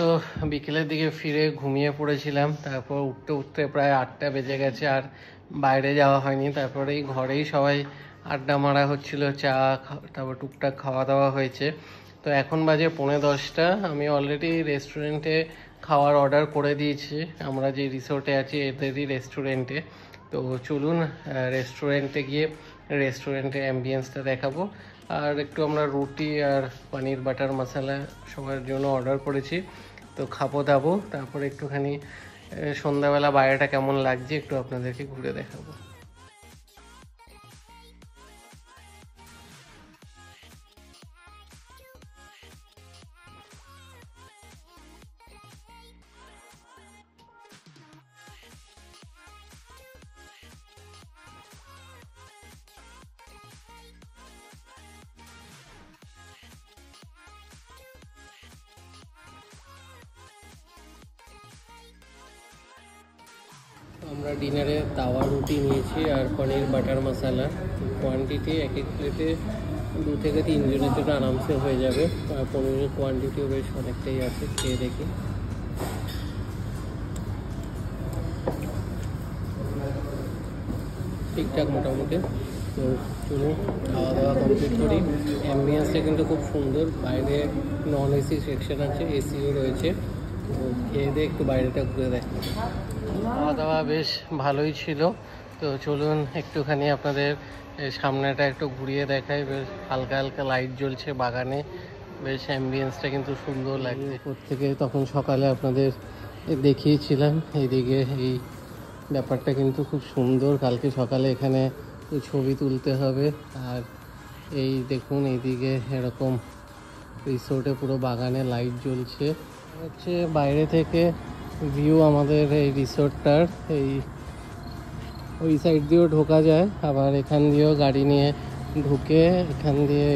তো বিকেলের দিকে ফিরে ঘুমিয়ে পড়েছিলাম, তারপর উঠতে উঠতে প্রায় 8টা বেজে গেছে, আর বাইরে যাওয়া হয়নি। তারপরে এই ঘরেই সবাই আড্ডা মারা হচ্ছিল, চা তারপর টুকটাক খাওয়া দাওয়া হয়েছে। তো এখন বাজে 9:45। আমি অলরেডি রেস্টুরেন্টে খাওয়ার অর্ডার করে দিয়েছি, আমরা যে রিসোর্টে আছি এদেরই রেস্টুরেন্টে। তো চলুন রেস্টুরেন্টে গিয়ে রেস্টুরেন্টের অ্যাম্বিয়েন্সটা দেখাবো। আর একটু আমরা রুটি আর পনির বাটার মশলা সবার জন্য অর্ডার করেছি, তো খাবো দাবো। তারপরে একটুখানি সন্ধ্যাবেলা বাইরেটা কেমন লাগছে একটু আপনাদেরকে ঘুরে দেখাবো। আমরা ডিনারে তাওয়া রুটি নিয়েছি আর পনির বাটার মশলা। কোয়ান্টিটি এক এক প্লেটে 2 থেকে 3 জনের জন্য আরামসে হয়ে যাবে। আর পনিরের কোয়ান্টিটিও বেশ অনেকটাই আছে, খেয়ে দেখি। ঠিকঠাক মোটামুটি। তো চলুন খাওয়া দাওয়া কমপ্লিট করি। অ্যাম্বিয়েন্সটা কিন্তু খুব সুন্দর, বাইরে নন এসি সেকশন আছে, এসিও রয়েছে। তো খেয়ে দিয়ে একটু বাইরেটা ঘুরে দেখি। খাওয়া দাওয়া বেশ ভালোই ছিল। তো চলুন একটুখানি আপনাদের সামনেটা একটু ঘুরিয়ে দেখাই। বেশ হালকা হালকা লাইট জ্বলছে বাগানে, বেশ অ্যাম্বিয়েন্সটা কিন্তু সুন্দর লাগছে। উপর থেকে তখন সকালে আপনাদের দেখিয়েছিলাম এইদিকে, এই ব্যাপারটা কিন্তু খুব সুন্দর। কালকে সকালে এখানে ছবি তুলতে হবে। আর এই দেখুন এইদিকে এরকম রিসোর্টে পুরো বাগানে লাইট জ্বলছে। হচ্ছে বাইরে থেকে ভিউ আমাদের এই রিসোর্টটার। এই ওই সাইড দিয়েও ঢোকা যায়, আবার এখান দিয়েও গাড়ি নিয়ে ঢুকে এখান দিয়ে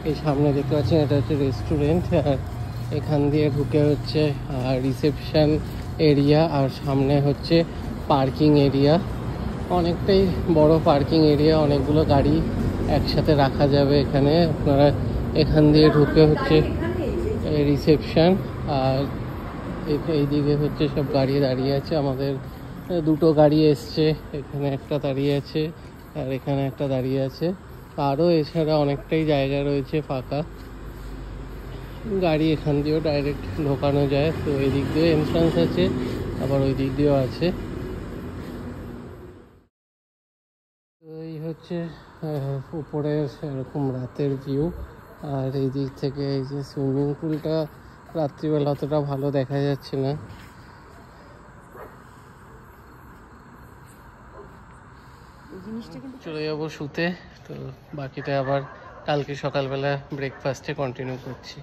এই সামনে দেখতে পাচ্ছেন এটা হচ্ছে রেস্টুরেন্ট, আর এখান দিয়ে ঢুকে হচ্ছে রিসেপশন এরিয়া, আর সামনে হচ্ছে পার্কিং এরিয়া। অনেকটাই বড় পার্কিং এরিয়া, অনেকগুলো গাড়ি একসাথে রাখা যাবে এখানে। আপনারা এখান দিয়ে ঢুকে হচ্ছে রিসেপশন, আর এইদিকে হচ্ছে সব গাড়ি দাঁড়িয়ে আছে। আমাদের 2টো গাড়ি এসছে, এখানে একটা দাঁড়িয়ে আছে আর এখানে একটা দাঁড়িয়ে আছে। আরও এছাড়া অনেকটাই জায়গা রয়েছে ফাঁকা, গাড়ি এখান দিয়েও ডাইরেক্ট ঢোকানো যায়। তো এই দিক দিয়েও এন্ট্রান্স আছে, আবার ওই দিক দিয়েও আছে। এই হচ্ছে উপরের এরকম রাতের ভিউ। আর এই দিক থেকে এই যে সুইমিং পুলটা রাত্রিবেলা অতটা ভালো দেখা যাচ্ছে না। চলে যাবো শুতে। তো বাকিটা আবার কালকে সকালবেলা ব্রেকফাস্টে কন্টিনিউ করছি।